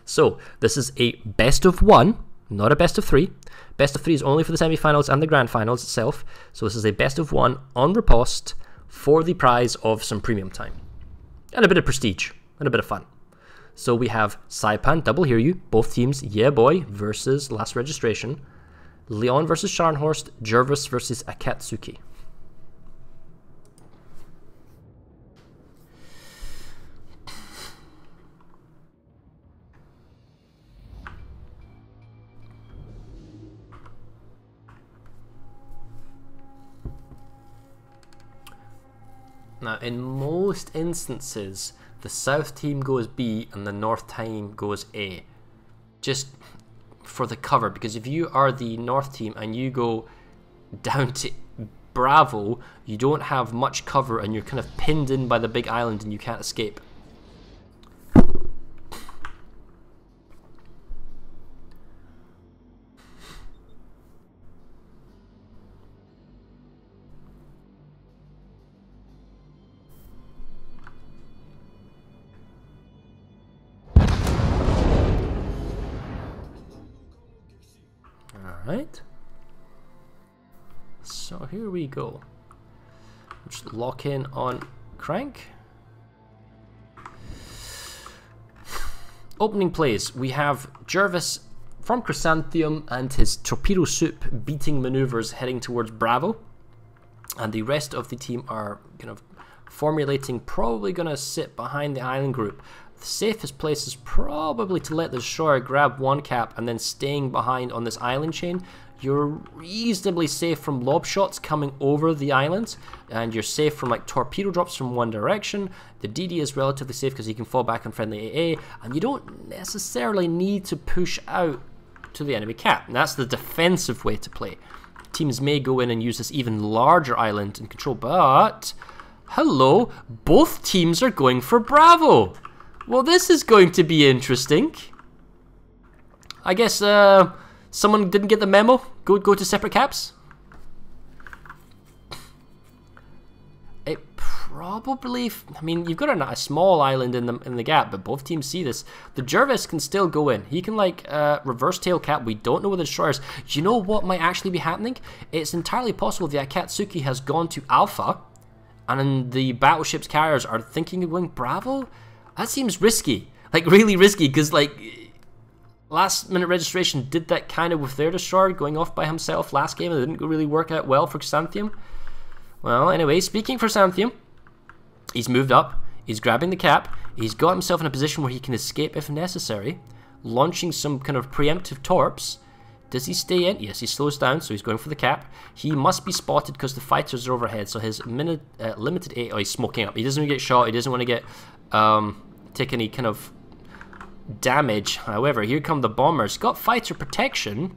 So this is a best of 1, not a best of 3. Best of 3 is only for the semi-finals and the grand finals itself. So this is a best of 1 on riposte for the prize of some premium time. And a bit of prestige, and a bit of fun. So we have Saipan, double hear you, both teams, YeahBoi versus last registration. Leon versus Scharnhorst, Jervis versus Akatsuki. Now, in most instances, the south team goes B and the north team goes A. Just for the cover, because if you are the north team and you go down to Bravo, you don't have much cover and you're kind of pinned in by the big island and you can't escape. Right, so here we go. Just lock in on Crank. Opening plays, we have Jervis from Chrysanthemum and his torpedo soup beating maneuvers heading towards Bravo, and the rest of the team are kind of formulating, probably going to sit behind the island group. The safest place is probably to let the destroyer grab one cap and then staying behind on this island chain. You're reasonably safe from lob shots coming over the island, and you're safe from like torpedo drops from one direction. The DD is relatively safe because you can fall back on friendly AA, and you don't necessarily need to push out to the enemy cap. And that's the defensive way to play. Teams may go in and use this even larger island in control, but hello, both teams are going for Bravo. Well, this is going to be interesting. I guess someone didn't get the memo. Go to separate caps. It probably, I mean, you've got a small island in the gap, but both teams see this. The Jervis can still go in. He can like reverse tail cap. We don't know where the destroyer is. Do you know what might actually be happening? It's entirely possible the Akatsuki has gone to Alpha, and the battleship's carriers are thinking of going Bravo. That seems risky, like really risky, because like last minute registration did that kind of with their destroyer going off by himself last game, and it didn't really work out well for Chrysanthemum. Well, anyway, speaking for Chrysanthemum, he's moved up, he's grabbing the cap, he's got himself in a position where he can escape if necessary, launching some kind of preemptive torps. Does he stay in? Yes, he slows down, so he's going for the cap. He must be spotted because the fighters are overhead, so his limited A, oh, he's smoking up. He doesn't want to get shot, he doesn't want to get take any kind of damage. However, here come the bombers. Got fighter protection.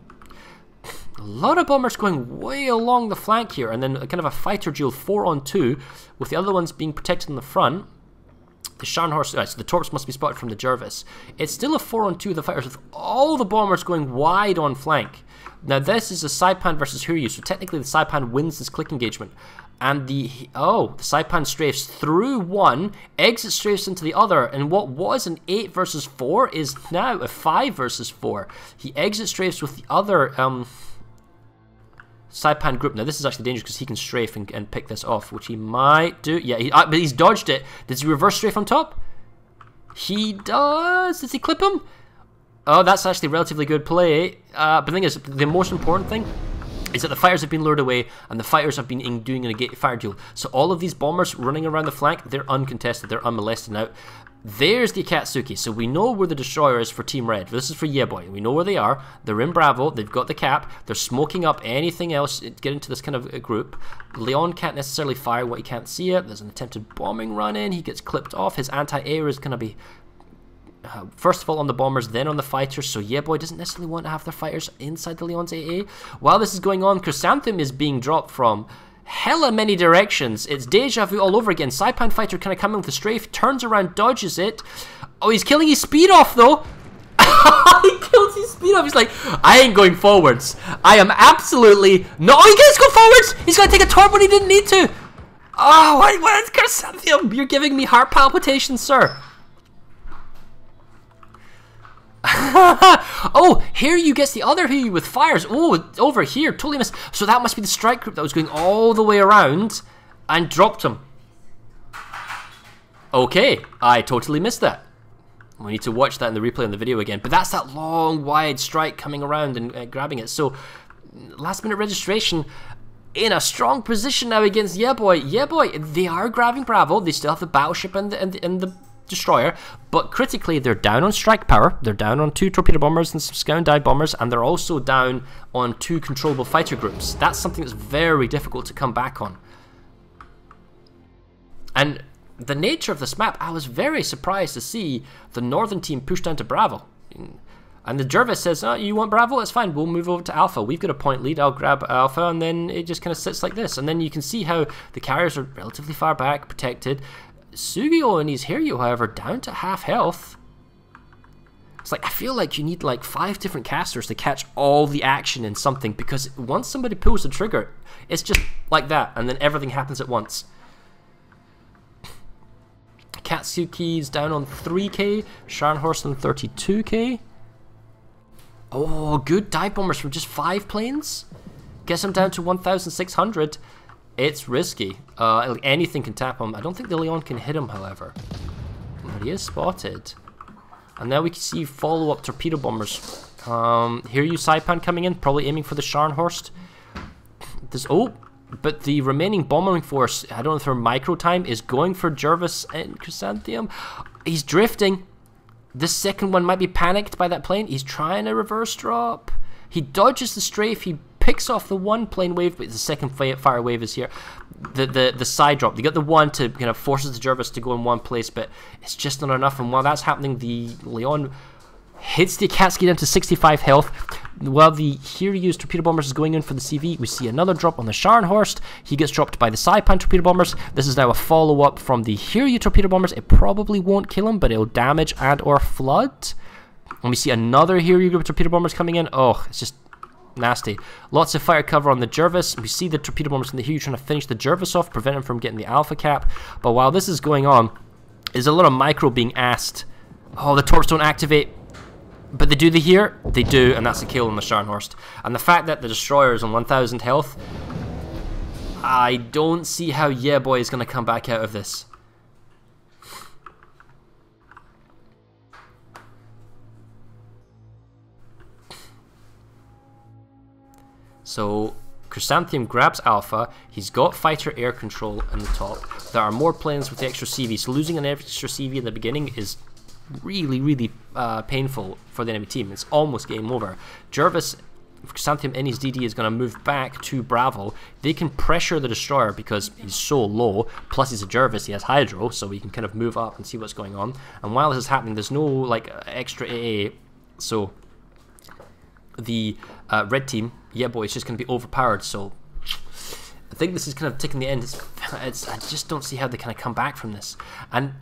A lot of bombers going way along the flank here, and then kind of a fighter duel 4-on-2 with the other ones being protected in the front. The Scharnhorst, so the torps must be spotted from the Jervis. It's still a 4-on-2 of the fighters with all the bombers going wide on flank. Now this is a Saipan versus Hiryu, so technically the Saipan wins this click engagement. And the Saipan strafes through one, exit strafes into the other, and what was an 8 versus 4 is now a 5 versus 4. He exit strafes with the other Saipan group. Now this is actually dangerous because he can strafe and pick this off, which he might do. Yeah, but he's dodged it. Does he reverse strafe on top? He does. Does he clip him? Oh, that's actually relatively good play. But the thing is, the most important thing is that the fighters have been lured away and the fighters have been doing a fire duel. So all of these bombers running around the flank, they're uncontested, they're unmolested now. There's the Akatsuki, so we know where the destroyer is for Team Red. This is for YeahBoi. We know where they are. They're in Bravo. They've got the cap. They're smoking up anything else to get into this kind of a group. Leon can't necessarily fire what he can't see it. There's an attempted bombing run in. He gets clipped off. His anti-air is going to be first of all on the bombers, then on the fighters. So YeahBoi doesn't necessarily want to have their fighters inside the Leon's AA. While this is going on, Chrysanthemum is being dropped from hella many directions. It's deja vu all over again. Saipan fighter kind of coming with a strafe, turns around, dodges it. Oh, he's killing his speed off though. He kills his speed off. He's like, I ain't going forwards. I am absolutely no. Oh, he gets go forwards. He's gonna take a torp when he didn't need to. Oh, what is Chrysanthemum? You're giving me heart palpitations, sir. Oh, Hiryu gets the other Hiryu with fires. Oh, over here, totally missed. So that must be the strike group that was going all the way around and dropped him. Okay, I totally missed that. We need to watch that in the replay on the video again. But that's that long, wide strike coming around and grabbing it. So, last minute registration in a strong position now against YeahBoi. YeahBoi, they are grabbing Bravo. They still have the battleship and the destroyer. But critically, they're down on strike power. They're down on 2 torpedo bombers and some scout and dive bombers. And they're also down on 2 controllable fighter groups. That's something that's very difficult to come back on. And the nature of this map, I was very surprised to see the northern team push down to Bravo. And the Jervis says, oh, you want Bravo? That's fine, we'll move over to Alpha. We've got a point lead, I'll grab Alpha, and then it just kind of sits like this. And then you can see how the carriers are relatively far back, protected. Sugio and his Hiryu, however, down to half health. It's like, I feel like you need like 5 different casters to catch all the action in something, because once somebody pulls the trigger, it's just like that, and then everything happens at once. Katsuki's down on 3k, Scharnhorst on 32k. Oh, good dive bombers from just 5 planes. Gets him down to 1,600. It's risky. Anything can tap him. I don't think the Leon can hit him, however. But he is spotted. And now we can see follow-up torpedo bombers. Hiryu Saipan coming in, probably aiming for the Scharnhorst. But the remaining bombing force, I don't know if they're micro time, is going for Jervis and Chrysanthemum. He's drifting. This second one might be panicked by that plane. He's trying to reverse drop. He dodges the strafe. He picks off the one plane wave, but the second fire wave is here. The side drop. They got the one to kind of forces the Jervis to go in one place, but it's just not enough. And while that's happening, the Leon hits the Akatsuki down to 65 health. While the Hiryu's torpedo bombers is going in for the CV, we see another drop on the Scharnhorst. He gets dropped by the Saipan torpedo bombers. This is now a follow-up from the Hiryu torpedo bombers. It probably won't kill him, but it'll damage and or flood. And we see another Hiryu group of torpedo bombers coming in. Oh, it's just nasty. Lots of fire cover on the Jervis. We see the torpedo bombers from the Hiryu trying to finish the Jervis off, prevent him from getting the alpha cap. But while this is going on, there's a lot of micro being asked. Oh, the torps don't activate. But they do here, they do, and that's a kill on the Scharnhorst. And the fact that the destroyer is on 1,000 health, I don't see how YeahBoi is going to come back out of this. So Chrysanthemum grabs Alpha. He's got fighter air control in the top. There are more planes with the extra CV, so losing an extra CV in the beginning is really painful for the enemy team. It's almost game over. Jervis, Chrysanthemum in his DD is going to move back to Bravo. They can pressure the destroyer because he's so low, plus he's a Jervis, he has Hydro, so he can kind of move up and see what's going on. And while this is happening, there's no like extra AA, so the red team, YeahBoi, is just going to be overpowered. So I think this is kind of ticking the end. I just don't see how they kind of come back from this. And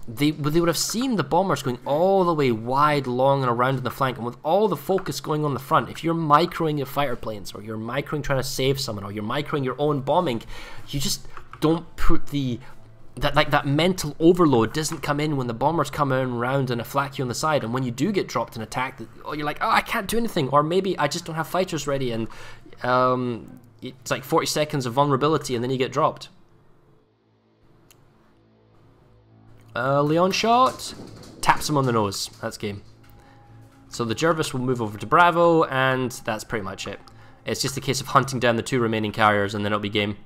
they would have seen the bombers going all the way wide, long, and around in the flank, and with all the focus going on the front, if you're microing your fighter planes, or you're microing trying to save someone, or you're microing your own bombing, you just don't put that mental overload doesn't come in when the bombers come in around and flak you on the side, and when you do get dropped and attacked, you're like, oh, I can't do anything, or maybe I just don't have fighters ready, and it's like 40 seconds of vulnerability, and then you get dropped. Leon shot, taps him on the nose. That's game. So the Jervis will move over to Bravo, and that's pretty much it. It's just a case of hunting down the 2 remaining carriers, and then it'll be game.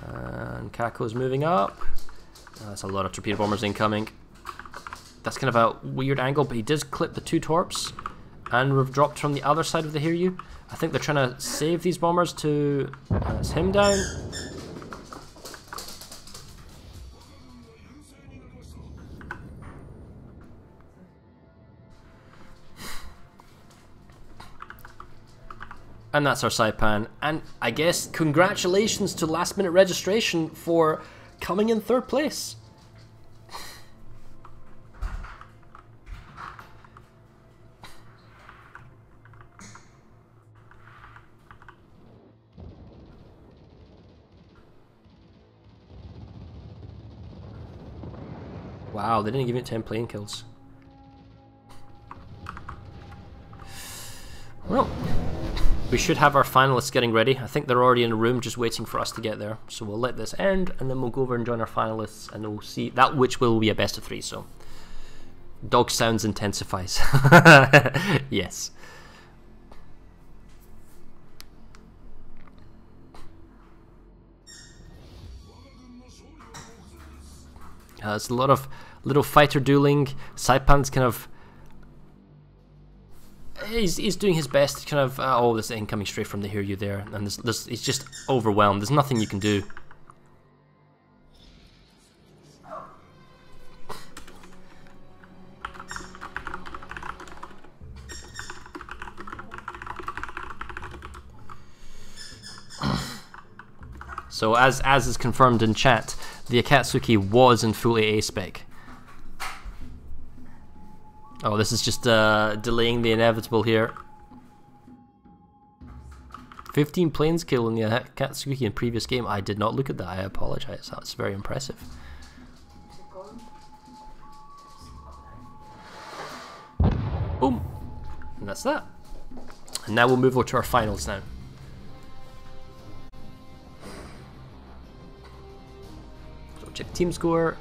And Kako's moving up. That's a lot of torpedo bombers incoming. That's kind of a weird angle, but he does clip the 2 torps, and we've dropped from the other side of the Hiryu. I think they're trying to save these bombers to... That's him down. And that's our Saipan. And I guess congratulations to last minute registration for coming in 3rd place. Wow, they didn't give it 10 plane kills. Well, we should have our finalists getting ready. I think they're already in a room just waiting for us to get there. So we'll let this end and then we'll go over and join our finalists and we'll see that which will be a best of 3. So dog sounds intensifies. Yes. There's a lot of little fighter dueling. Saipan's kind of... He's doing his best to kind of... oh, this incoming straight from the Hear You there. And he's just overwhelmed. There's nothing you can do. So as is confirmed in chat, the Akatsuki was in full AA spec. Oh, this is just delaying the inevitable here. 15 planes kill in the Akatsuki in previous game. I did not look at that. I apologize. That's very impressive. Boom. And that's that. And now we'll move over to our finals now. So check team score.